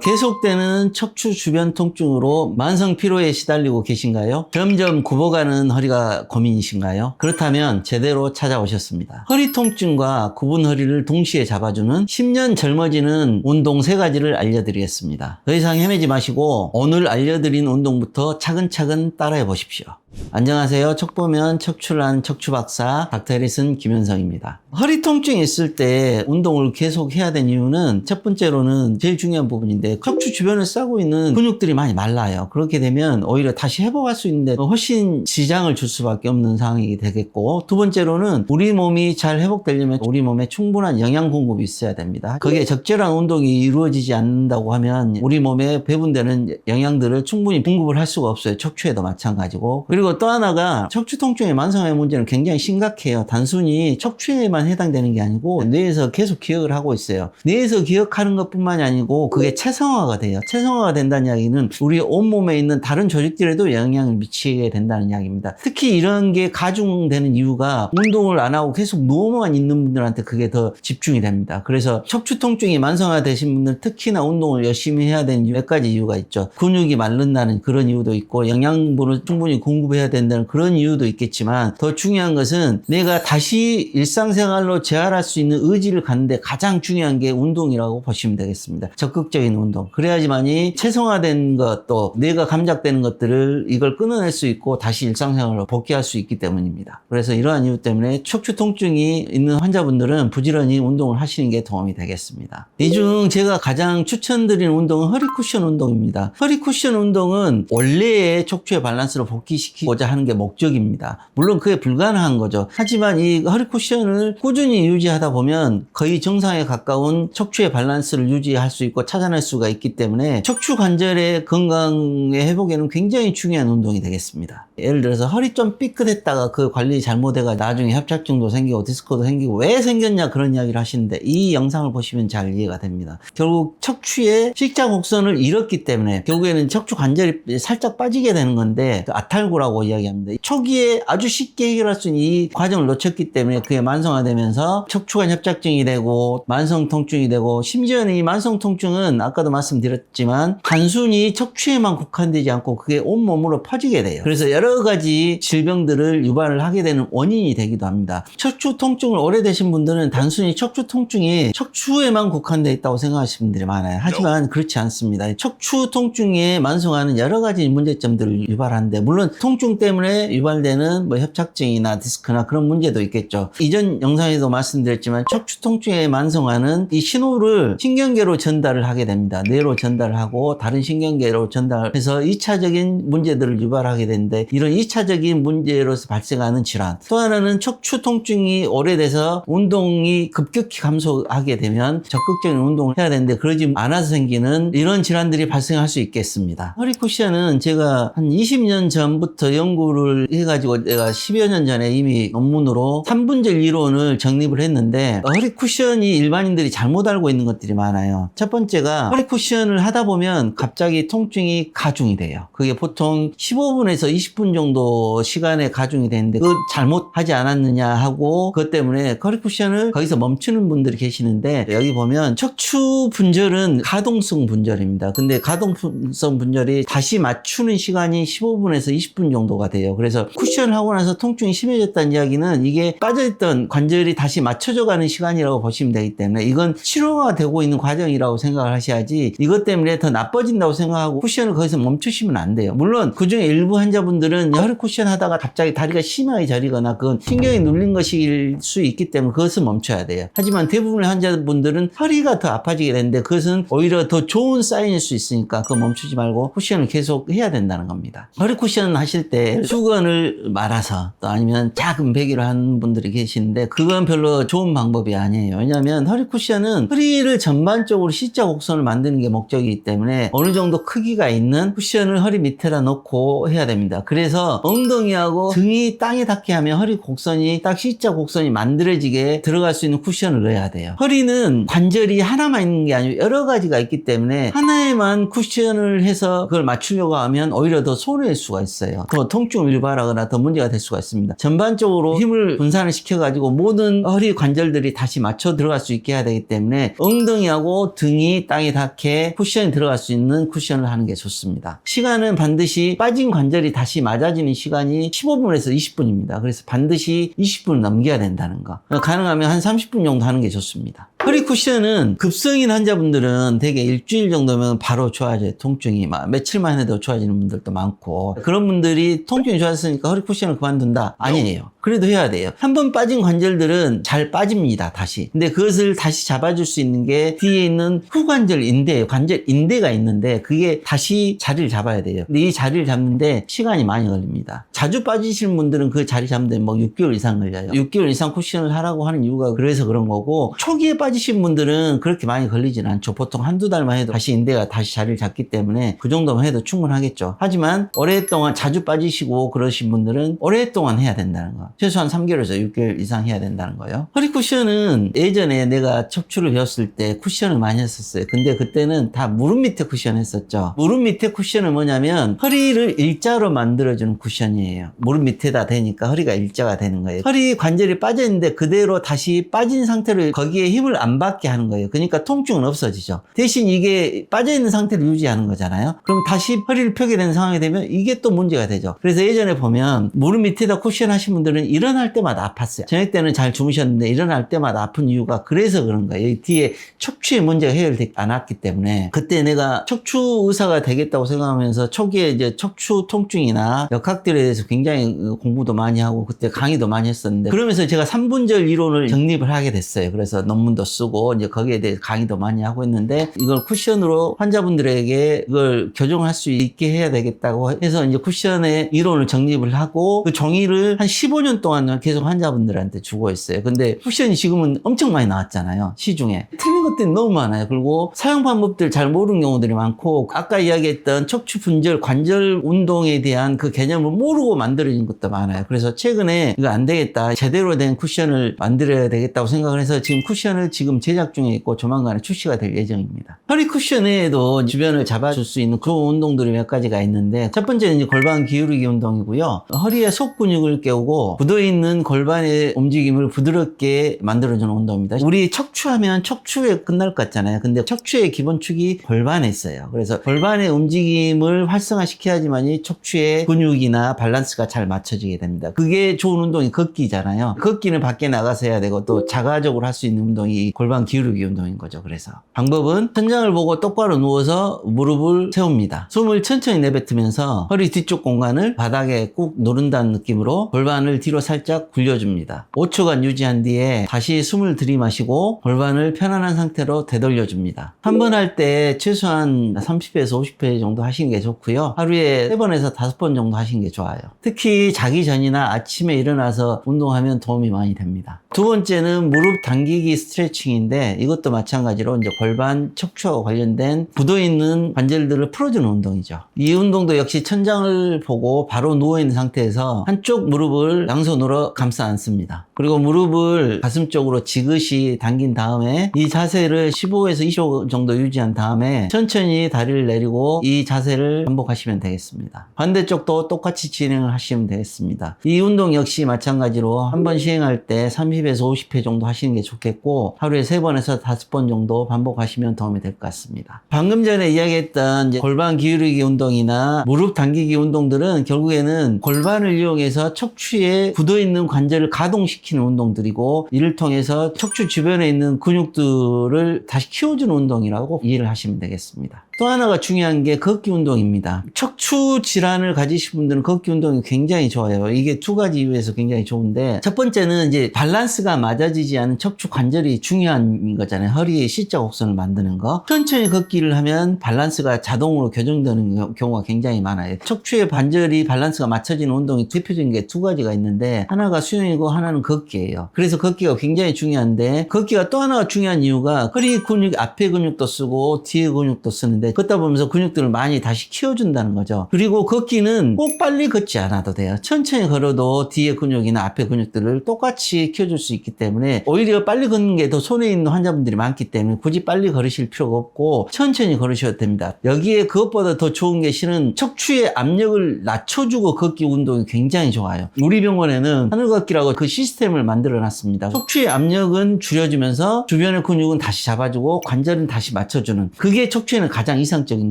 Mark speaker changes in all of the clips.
Speaker 1: 계속되는 척추 주변 통증으로 만성 피로에 시달리고 계신가요? 점점 굽어가는 허리가 고민이신가요? 그렇다면 제대로 찾아오셨습니다. 허리 통증과 굽은 허리를 동시에 잡아주는 10년 젊어지는 운동 3가지를 알려드리겠습니다. 더 이상 헤매지 마시고 오늘 알려드린 운동부터 차근차근 따라해 보십시오. 안녕하세요. 척보면 척추란 척추박사 닥터 해리슨 김현성입니다. 허리 통증이 있을 때 운동을 계속 해야 되는 이유는 첫 번째로는 제일 중요한 부분인데 척추 주변을 싸고 있는 근육들이 많이 말라요. 그렇게 되면 오히려 다시 회복할 수 있는데 훨씬 지장을 줄 수밖에 없는 상황이 되겠고, 두 번째로는 우리 몸이 잘 회복되려면 우리 몸에 충분한 영양 공급이 있어야 됩니다. 그게 적절한 운동이 이루어지지 않는다고 하면 우리 몸에 배분되는 영양들을 충분히 공급을 할 수가 없어요. 척추에도 마찬가지고. 그리고 또 하나가 척추 통증의 만성화의 문제는 굉장히 심각해요. 단순히 척추에만 해당되는 게 아니고 뇌에서 계속 기억을 하고 있어요. 뇌에서 기억하는 것뿐만이 아니고 그게 체성화가 돼요. 체성화가 된다는 이야기는 우리 온몸에 있는 다른 조직들에도 영향을 미치게 된다는 이야기입니다. 특히 이런 게 가중되는 이유가 운동을 안 하고 계속 누워만 있는 분들한테 그게 더 집중이 됩니다. 그래서 척추 통증이 만성화 되신 분들 특히나 운동을 열심히 해야 되는 몇 가지 이유가 있죠. 근육이 마른다는 그런 이유도 있고 영양분을 충분히 공급해야 된다는 그런 이유도 있겠지만, 더 중요한 것은 내가 다시 일상생활로 재활할 수 있는 의지를 갖는데 가장 중요한 게 운동이라고 보시면 되겠습니다. 적극적인 운동. 그래야지만이 체성화된 것, 또 뇌가 감작되는 것들을 이걸 끊어낼 수 있고 다시 일상생활로 복귀할 수 있기 때문입니다. 그래서 이러한 이유 때문에 척추 통증이 있는 환자분들은 부지런히 운동을 하시는 게 도움이 되겠습니다. 이 중 제가 가장 추천드리는 운동은 허리 쿠션 운동입니다. 허리 쿠션 운동은 원래의 척추의 밸런스를 복귀시키고자 하는 게 목적입니다. 물론 그게 불가능한 거죠. 하지만 이 허리 쿠션을 꾸준히 유지하다 보면 거의 정상에 가까운 척추의 밸런스를 유지할 수 있고 찾아낼 수가 있기 때문에 척추 관절의 건강의 회복에는 굉장히 중요한 운동이 되겠습니다. 예를 들어서 허리 좀 삐끗했다가 그 관리 잘못해가 나중에 협착증도 생기고 디스크도 생기고 왜 생겼냐 그런 이야기를 하시는데, 이 영상을 보시면 잘 이해가 됩니다. 결국 척추의 C자 곡선을 잃었기 때문에 결국에는 척추 관절이 살짝 빠지게 되는 건데 아탈구라고 이야기합니다. 초기에 아주 쉽게 해결할 수 있는 이 과정을 놓쳤기 때문에 그게 만성화되면서 척추관 협착증이 되고 만성 통증이 되고, 심지어는 이 만성 통증은 아까도 말씀드렸지만 단순히 척추에만 국한되지 않고 그게 온몸으로 퍼지게 돼요. 그래서 여러 가지 질병들을 유발을 하게 되는 원인이 되기도 합니다. 척추 통증을 오래되신 분들은 단순히 척추 통증이 척추에만 국한되어 있다고 생각하시는 분들이 많아요. 하지만 그렇지 않습니다. 척추 통증의 만성화는 여러 가지 문제점들을 유발하는데, 물론 통증 때문에 유발되는 협착증이나 디스크나 그런 문제도 있겠죠. 이전 영상에도 말씀드렸지만 척추 통증의 만성화는 이 신호를 신경계로 전달을 하게 됩니다. 뇌로 전달을 하고 다른 신경계로 전달해서 2차적인 문제들을 유발하게 되는데, 이런 2차적인 문제로서 발생하는 질환. 또 하나는 척추 통증이 오래돼서 운동이 급격히 감소하게 되면 적극적인 운동을 해야 되는데 그러지 않아서 생기는 이런 질환들이 발생할 수 있겠습니다. 허리 쿠션은 제가 한 20년 전부터 연구를 해가지고 내가 10여 년 전에 이미 논문으로 3분절 이론을 정립을 했는데, 허리 쿠션이 일반인들이 잘못 알고 있는 것들이 많아요. 첫 번째가 허리 쿠션을 하다 보면 갑자기 통증이 가중이 돼요. 그게 보통 15분에서 20분 정도 시간에 가중이 되는데 그거 잘못하지 않았느냐 하고 그것 때문에 허리 쿠션을 거기서 멈추는 분들이 계시는데, 여기 보면 척추 분절은 가동성 분절입니다. 근데 가동성 분절이 다시 맞추는 시간이 15분에서 20분 정도가 돼요. 그래서 쿠션을 하고 나서 통증이 심해졌다는 이야기는 이게 빠져있던 관절이 다시 맞춰져 가는 시간이라고 보시면 되기 때문에 이건 치료가 되고 있는 과정이라고 생각을 하셔야지, 이것 때문에 더 나빠진다고 생각하고 쿠션을 거기서 멈추시면 안 돼요. 물론 그중에 일부 환자분들은 허리 쿠션 하다가 갑자기 다리가 심하게 저리거나 그건 신경이 눌린 것일 수 있기 때문에 그것은 멈춰야 돼요. 하지만 대부분의 환자분들은 허리가 더 아파지게 되는데 그것은 오히려 더 좋은 사인일 수 있으니까 그거 멈추지 말고 쿠션을 계속 해야 된다는 겁니다. 허리 쿠션 하실 때 수건을 말아서 또 아니면 작은 베개로 하는 분들이 계시는데 그건 별로 좋은 방법이 아니에요. 왜냐하면 허리 쿠션은 허리를 전반적으로 C자 곡선을 만드는 게 목적이기 때문에 어느 정도 크기가 있는 쿠션을 허리 밑에다 놓고 해야 됩니다. 그래서 엉덩이하고 등이 땅에 닿게 하면 허리 곡선이 딱 C자 곡선이 만들어지게 들어갈 수 있는 쿠션을 넣어야 돼요. 허리는 관절이 하나만 있는 게 아니고 여러 가지가 있기 때문에 하나에만 쿠션을 해서 그걸 맞추려고 하면 오히려 더 손해일 수가 있어요. 더 통증을 유발하거나 더 문제가 될 수가 있습니다. 전반적으로 힘을 분산을 시켜가지고 모든 허리 관절들이 다시 맞춰 들어갈 수 있게 해야 되기 때문에 엉덩이하고 등이 땅에 닿게 쿠션이 들어갈 수 있는 쿠션을 하는 게 좋습니다. 시간은 반드시 빠진 관절이 다시 맞아지는 시간이 15분에서 20분입니다. 그래서 반드시 20분을 넘겨야 된다는 거. 가능하면 한 30분 정도 하는 게 좋습니다. 허리 쿠션은 급성인 환자분들은 대개 일주일 정도면 바로 좋아져요. 통증이 막 며칠만 해도 좋아지는 분들도 많고, 그런 분들이 통증이 좋았으니까 허리 쿠션을 그만둔다? 아니에요. 그래도 해야 돼요. 한 번 빠진 관절들은 잘 빠집니다, 다시. 근데 그것을 다시 잡아줄 수 있는 게 뒤에 있는 후관절 인대예요. 관절 인대가 있는데 그게 다시 자리를 잡아야 돼요. 근데 이 자리를 잡는데 시간이 많이 걸립니다. 자주 빠지시는 분들은 그 자리 잡는데 뭐 6개월 이상 걸려요. 6개월 이상 쿠션을 하라고 하는 이유가 그래서 그런 거고, 초기에 빠지신 분들은 그렇게 많이 걸리진 않죠. 보통 한두 달만 해도 다시 인대가 다시 자리를 잡기 때문에 그 정도만 해도 충분하겠죠. 하지만 오랫동안 자주 빠지시고 그러신 분들은 오랫동안 해야 된다는 거. 최소한 3개월에서 6개월 이상 해야 된다는 거예요. 허리 쿠션은 예전에 내가 척추를 배웠을 때 쿠션을 많이 했었어요. 근데 그때는 다 무릎 밑에 쿠션 했었죠. 무릎 밑에 쿠션은 뭐냐면 허리를 일자로 만들어주는 쿠션이에요. 무릎 밑에다 대니까 허리가 일자가 되는 거예요. 허리 관절이 빠져있는데 그대로 다시 빠진 상태로 거기에 힘을 안 받게 하는 거예요. 그러니까 통증은 없어지죠. 대신 이게 빠져있는 상태를 유지하는 거잖아요. 그럼 다시 허리를 펴게 되는 상황이 되면 이게 또 문제가 되죠. 그래서 예전에 보면 무릎 밑에다 쿠션 하신 분들은 일어날 때마다 아팠어요. 저녁 때는 잘 주무셨는데 일어날 때마다 아픈 이유가 그래서 그런 거예요. 이 뒤에 척추의 문제가 해결되지 않았기 때문에. 그때 내가 척추 의사가 되겠다고 생각하면서 초기에 이제 척추 통증이나 역학들에 대해서 굉장히 공부도 많이 하고 그때 강의도 많이 했었는데, 그러면서 제가 3분절 이론을 정립을 하게 됐어요. 그래서 논문도 쓰고 이제 거기에 대해 강의도 많이 하고 있는데, 이걸 쿠션으로 환자분들에게 이걸 교정할 수 있게 해야 되겠다고 해서 이제 쿠션의 이론을 정립을 하고 그 종이를 한 15년 동안 계속 환자분들한테 주고 있어요. 근데 쿠션이 지금은 엄청 많이 나왔잖아요. 시중에. 틀린 것들이 너무 많아요. 그리고 사용 방법들 잘 모르는 경우들이 많고, 아까 이야기했던 척추 분절 관절 운동에 대한 그 개념을 모르고 만들어진 것도 많아요. 그래서 최근에 이거 안 되겠다, 제대로 된 쿠션을 만들어야 되겠다고 생각을 해서 지금 쿠션을 지금 제작 중에 있고 조만간에 출시가 될 예정입니다. 허리 쿠션 외에도 주변을 잡아줄 수 있는 그 운동들이 몇 가지가 있는데, 첫 번째는 이제 골반 기울이기 운동이고요. 허리의 속 근육을 깨우고 굳어있는 골반의 움직임을 부드럽게 만들어주는 운동입니다. 우리 척추하면 척추에 끝날 것 같잖아요. 근데 척추의 기본축이 골반에 있어요. 그래서 골반의 움직임을 활성화시켜야지만이 척추의 근육이나 밸런스가 잘 맞춰지게 됩니다. 그게 좋은 운동이 걷기잖아요. 걷기는 밖에 나가서 해야 되고 또 자가적으로 할 수 있는 운동이 골반 기울이기 운동인 거죠. 그래서 방법은 천장을 보고 똑바로 누워서 무릎을 세웁니다. 숨을 천천히 내뱉으면서 허리 뒤쪽 공간을 바닥에 꾹 누른다는 느낌으로 골반을 뒤로 살짝 굴려줍니다. 5초간 유지한 뒤에 다시 숨을 들이마시고 골반을 편안한 상태로 되돌려줍니다. 한 번 할 때 최소한 30회에서 50회 정도 하시는 게 좋고요. 하루에 3번에서 5번 정도 하시는 게 좋아요. 특히 자기 전이나 아침에 일어나서 운동하면 도움이 많이 됩니다. 두 번째는 무릎 당기기 스트레칭인데, 이것도 마찬가지로 이제 골반 척추와 관련된 굳어있는 관절들을 풀어주는 운동이죠. 이 운동도 역시 천장을 보고 바로 누워있는 상태에서 한쪽 무릎을 양손으로 감싸 안습니다. 그리고 무릎을 가슴 쪽으로 지그시 당긴 다음에 이 자세를 15에서 20초 정도 유지한 다음에 천천히 다리를 내리고 이 자세를 반복하시면 되겠습니다. 반대쪽도 똑같이 진행을 하시면 되겠습니다. 이 운동 역시 마찬가지로 한 번 시행할 때 30에서 50회 정도 하시는 게 좋겠고, 하루에 3번에서 5번 정도 반복하시면 도움이 될 것 같습니다. 방금 전에 이야기했던 이제 골반 기울이기 운동이나 무릎 당기기 운동들은 결국에는 골반을 이용해서 척추에 굳어있는 관절을 가동시키는 운동들이고, 이를 통해서 척추 주변에 있는 근육들을 다시 키워주는 운동이라고 이해를 하시면 되겠습니다. 또 하나가 중요한 게 걷기 운동입니다. 척추 질환을 가지신 분들은 걷기 운동이 굉장히 좋아요. 이게 두 가지 이유에서 굉장히 좋은데, 첫 번째는 이제 밸런스가 맞아지지 않은 척추 관절이 중요한 거잖아요. 허리의 C자 곡선을 만드는 거. 천천히 걷기를 하면 밸런스가 자동으로 교정되는 경우가 굉장히 많아요. 척추의 관절이 밸런스가 맞춰지는 운동이 대표적인 게 두 가지가 있는데, 하나가 수영이고 하나는 걷기예요. 그래서 걷기가 굉장히 중요한데, 걷기가 또 하나가 중요한 이유가 허리 근육 앞에 근육도 쓰고 뒤에 근육도 쓰는데, 하는데 걷다 보면서 근육들을 많이 다시 키워준다는 거죠. 그리고 걷기는 꼭 빨리 걷지 않아도 돼요. 천천히 걸어도 뒤에 근육이나 앞에 근육들을 똑같이 키워줄 수 있기 때문에 오히려 빨리 걷는 게 더 손해 있는 환자분들이 많기 때문에 굳이 빨리 걸으실 필요가 없고 천천히 걸으셔도 됩니다. 여기에 그것보다 더 좋은 게 실은 척추의 압력을 낮춰주고 걷기 운동이 굉장히 좋아요. 우리 병원에는 하늘걷기라고 그 시스템을 만들어 놨습니다. 척추의 압력은 줄여주면서 주변의 근육은 다시 잡아주고 관절은 다시 맞춰주는, 그게 척추에는 가장 이상적인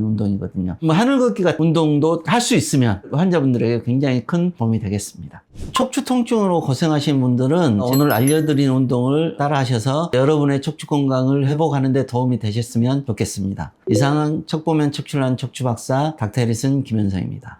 Speaker 1: 운동이거든요. 뭐 하늘걷기가 운동도 할 수 있으면 환자분들에게 굉장히 큰 도움이 되겠습니다. 척추 통증으로 고생하신 분들은 오늘 알려드린 운동을 따라 하셔서 여러분의 척추 건강을 회복하는 데 도움이 되셨으면 좋겠습니다. 이상은 척보면 척출난 척추박사 닥터 해리슨 김현성입니다.